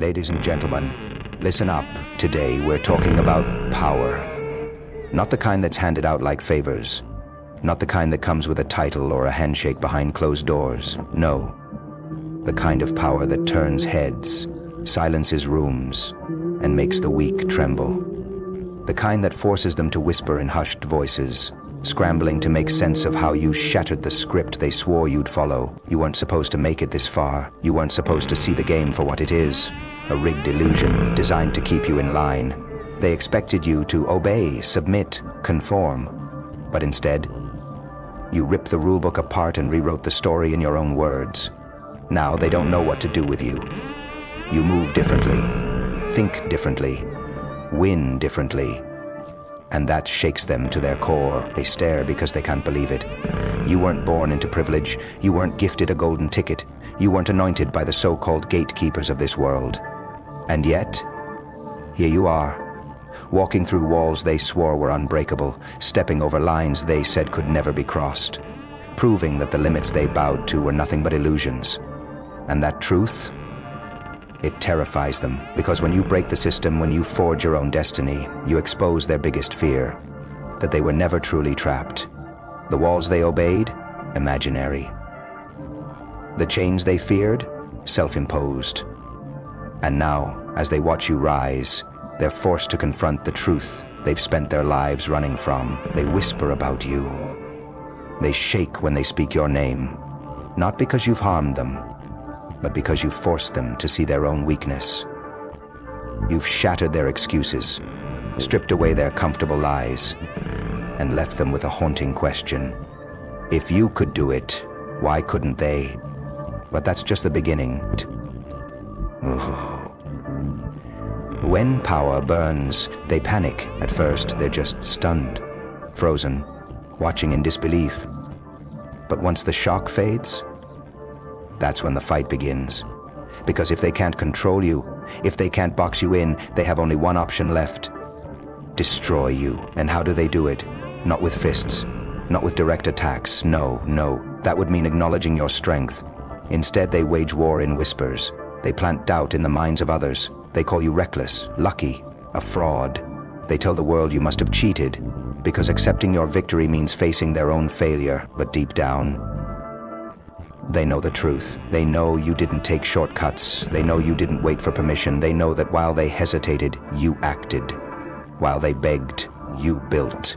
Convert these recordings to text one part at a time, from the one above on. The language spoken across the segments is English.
Ladies and gentlemen, listen up. Today we're talking about power. Not the kind that's handed out like favors. Not the kind that comes with a title or a handshake behind closed doors. No. The kind of power that turns heads, silences rooms, and makes the weak tremble. The kind that forces them to whisper in hushed voices, scrambling to make sense of how you shattered the script they swore you'd follow. You weren't supposed to make it this far. You weren't supposed to see the game for what it is. A rigged illusion designed to keep you in line. They expected you to obey, submit, conform. But instead, you ripped the rulebook apart and rewrote the story in your own words. Now they don't know what to do with you. You move differently, think differently, win differently. And that shakes them to their core. They stare because they can't believe it. You weren't born into privilege. You weren't gifted a golden ticket. You weren't anointed by the so-called gatekeepers of this world. And yet, here you are, walking through walls they swore were unbreakable, stepping over lines they said could never be crossed, proving that the limits they bowed to were nothing but illusions. And that truth, it terrifies them, because when you break the system, when you forge your own destiny, you expose their biggest fear, that they were never truly trapped. The walls they obeyed, imaginary. The chains they feared, self-imposed. And now, as they watch you rise, they're forced to confront the truth they've spent their lives running from. They whisper about you. They shake when they speak your name, not because you've harmed them, but because you've forced them to see their own weakness. You've shattered their excuses, stripped away their comfortable lies, and left them with a haunting question. If you could do it, why couldn't they? But that's just the beginning. When power burns, they panic. At first, they're just stunned, frozen, watching in disbelief. But once the shock fades, that's when the fight begins. Because if they can't control you, if they can't box you in, they have only one option left: destroy you. And how do they do it? Not with fists, not with direct attacks. No, that would mean acknowledging your strength. Instead, they wage war in whispers. They plant doubt in the minds of others. They call you reckless, lucky, a fraud. They tell the world you must have cheated, because accepting your victory means facing their own failure. But deep down, they know the truth. They know you didn't take shortcuts. They know you didn't wait for permission. They know that while they hesitated, you acted. While they begged, you built.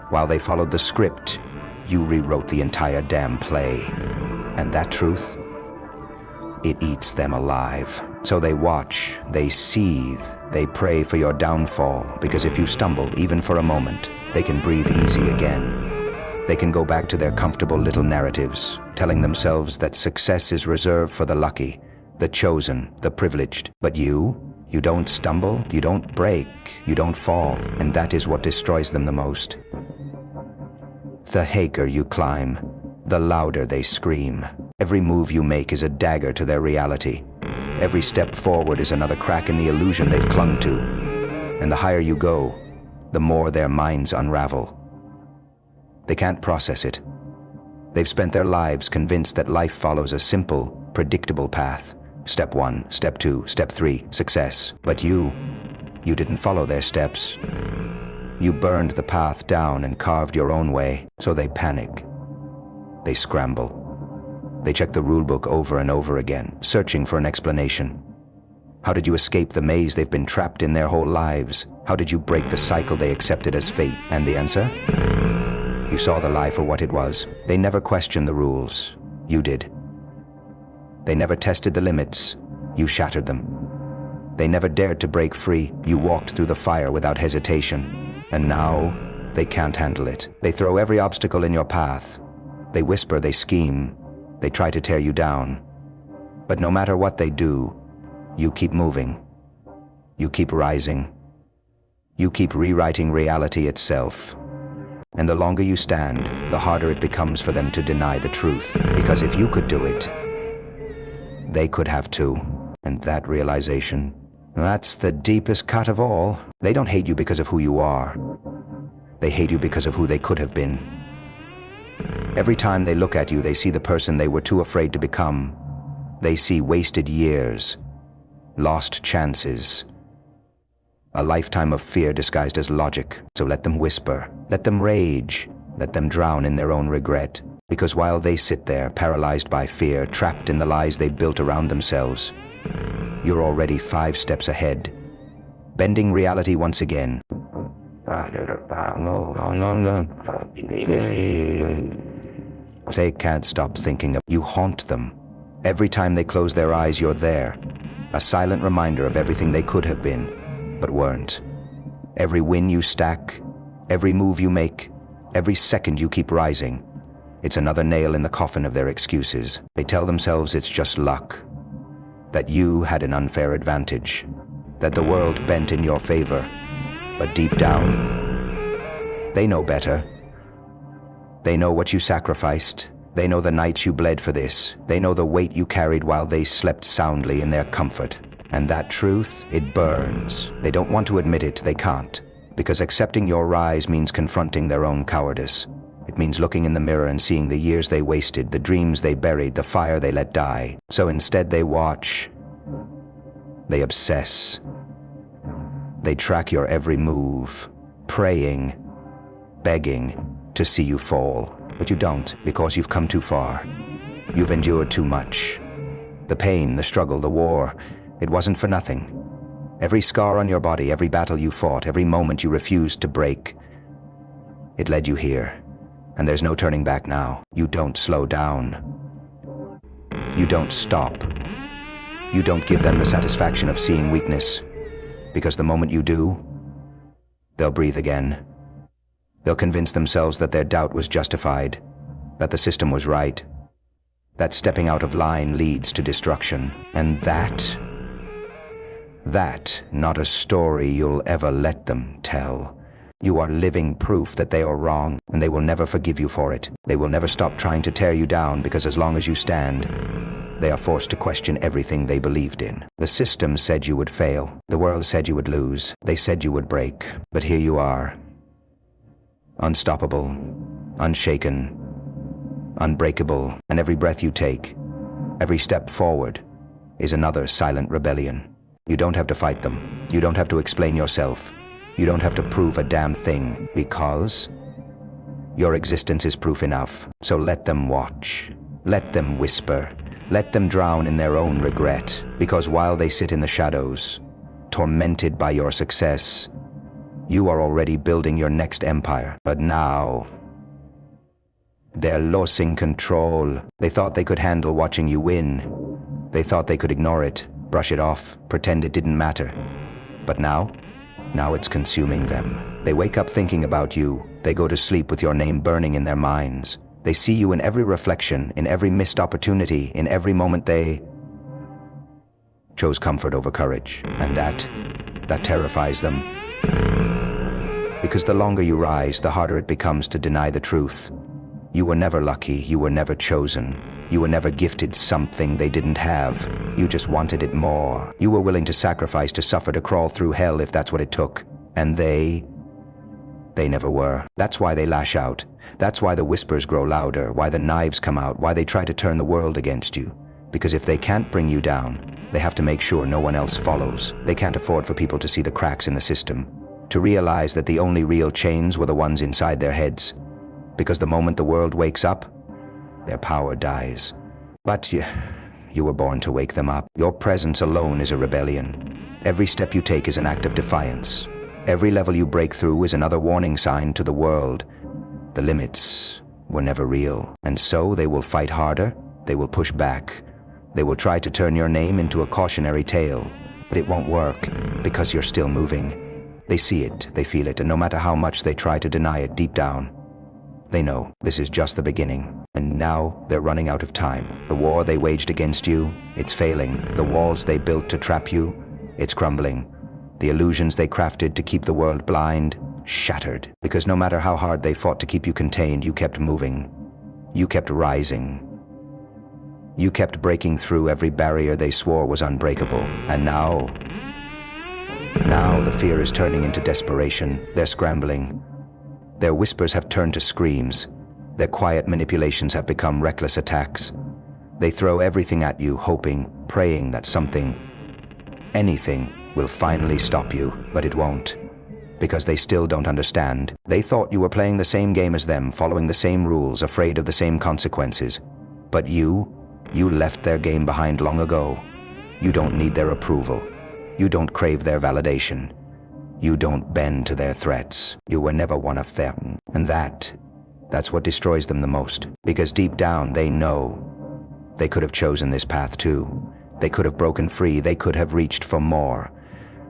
While they followed the script, you rewrote the entire damn play. And that truth, it eats them alive. So they watch, they seethe, they pray for your downfall, because if you stumble, even for a moment, they can breathe easy again. They can go back to their comfortable little narratives, telling themselves that success is reserved for the lucky, the chosen, the privileged. But you don't stumble, you don't break, you don't fall, and that is what destroys them the most. The higher you climb, the louder they scream. Every move you make is a dagger to their reality. Every step forward is another crack in the illusion they've clung to. And the higher you go, the more their minds unravel. They can't process it. They've spent their lives convinced that life follows a simple, predictable path. Step 1, step 2, step 3, success. But you didn't follow their steps. You burned the path down and carved your own way. So they panic. They scramble. They check the rulebook over and over again, searching for an explanation. How did you escape the maze they've been trapped in their whole lives? How did you break the cycle they accepted as fate? And the answer? You saw the lie for what it was. They never questioned the rules. You did. They never tested the limits. You shattered them. They never dared to break free. You walked through the fire without hesitation. And now, they can't handle it. They throw every obstacle in your path. They whisper, they scheme. They try to tear you down. But no matter what they do, you keep moving. You keep rising. You keep rewriting reality itself. And the longer you stand, the harder it becomes for them to deny the truth. Because if you could do it, they could have too. And that realization, that's the deepest cut of all. They don't hate you because of who you are. They hate you because of who they could have been. Every time they look at you, they see the person they were too afraid to become. They see wasted years, lost chances, a lifetime of fear disguised as logic. So let them whisper, let them rage, let them drown in their own regret. Because while they sit there, paralyzed by fear, trapped in the lies they built around themselves, you're already 5 steps ahead, bending reality once again. They can't stop thinking of you. Haunt them. Every time they close their eyes, you're there, a silent reminder of everything they could have been, but weren't. Every win you stack, every move you make, every second you keep rising, it's another nail in the coffin of their excuses. They tell themselves it's just luck, that you had an unfair advantage, that the world bent in your favor. But deep down, they know better. They know what you sacrificed. They know the nights you bled for this. They know the weight you carried while they slept soundly in their comfort. And that truth, it burns. They don't want to admit it, they can't. Because accepting your rise means confronting their own cowardice. It means looking in the mirror and seeing the years they wasted, the dreams they buried, the fire they let die. So instead they watch. They obsess. They track your every move, praying, begging to see you fall. But you don't, because you've come too far. You've endured too much. The pain, the struggle, the war, it wasn't for nothing. Every scar on your body, every battle you fought, every moment you refused to break, it led you here. And there's no turning back now. You don't slow down. You don't stop. You don't give them the satisfaction of seeing weakness. Because the moment you do, they'll breathe again. They'll convince themselves that their doubt was justified, that the system was right, that stepping out of line leads to destruction. And that, not a story you'll ever let them tell. You are living proof that they are wrong, and they will never forgive you for it. They will never stop trying to tear you down, because as long as you stand, they are forced to question everything they believed in. The system said you would fail. The world said you would lose. They said you would break. But here you are. Unstoppable, unshaken, unbreakable, and every breath you take, every step forward, is another silent rebellion. You don't have to fight them. You don't have to explain yourself. You don't have to prove a damn thing, because your existence is proof enough. So let them watch. Let them whisper. Let them drown in their own regret. Because while they sit in the shadows, tormented by your success, you are already building your next empire. But now, they're losing control. They thought they could handle watching you win. They thought they could ignore it, brush it off, pretend it didn't matter. But now it's consuming them. They wake up thinking about you. They go to sleep with your name burning in their minds. They see you in every reflection, in every missed opportunity, in every moment they chose comfort over courage. And that terrifies them. Because the longer you rise, the harder it becomes to deny the truth. You were never lucky. You were never chosen. You were never gifted something they didn't have. You just wanted it more. You were willing to sacrifice, to suffer, to crawl through hell if that's what it took. And they never were. That's why they lash out. That's why the whispers grow louder, why the knives come out, why they try to turn the world against you. Because if they can't bring you down, they have to make sure no one else follows. They can't afford for people to see the cracks in the system, to realize that the only real chains were the ones inside their heads. Because the moment the world wakes up, their power dies. But you were born to wake them up. Your presence alone is a rebellion. Every step you take is an act of defiance. Every level you break through is another warning sign to the world. The limits were never real. And so they will fight harder, they will push back. They will try to turn your name into a cautionary tale. But it won't work, because you're still moving. They see it, they feel it, and no matter how much they try to deny it deep down, they know this is just the beginning. And now they're running out of time. The war they waged against you, it's failing. The walls they built to trap you, it's crumbling. The illusions they crafted to keep the world blind, shattered. Because no matter how hard they fought to keep you contained, you kept moving. You kept rising. You kept breaking through every barrier they swore was unbreakable. And now the fear is turning into desperation. They're scrambling. Their whispers have turned to screams. Their quiet manipulations have become reckless attacks. They throw everything at you, hoping, praying that something Anything will finally stop you, but it won't. Because they still don't understand. They thought you were playing the same game as them, following the same rules, afraid of the same consequences. But you left their game behind long ago. You don't need their approval. You don't crave their validation. You don't bend to their threats. You were never one of them. And that's what destroys them the most. Because deep down, they know they could have chosen this path too. They could have broken free. They could have reached for more.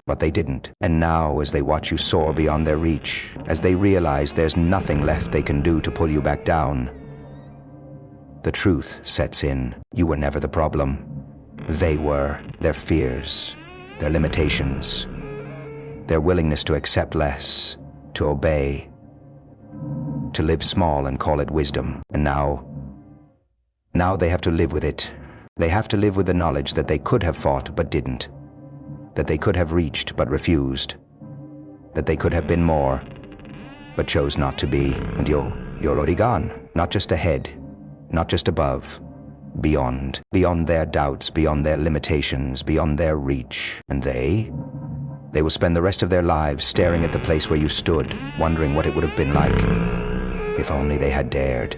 But they didn't. And now, as they watch you soar beyond their reach, as they realize there's nothing left they can do to pull you back down, the truth sets in. You were never the problem. They were. Their fears, their limitations, their willingness to accept less, to obey, to live small and call it wisdom. And now they have to live with it. They have to live with the knowledge that they could have fought but didn't, that they could have reached but refused, that they could have been more but chose not to be. And you're already gone, not just ahead, not just above, beyond their doubts, beyond their limitations, beyond their reach. And they will spend the rest of their lives staring at the place where you stood, wondering what it would have been like if only they had dared.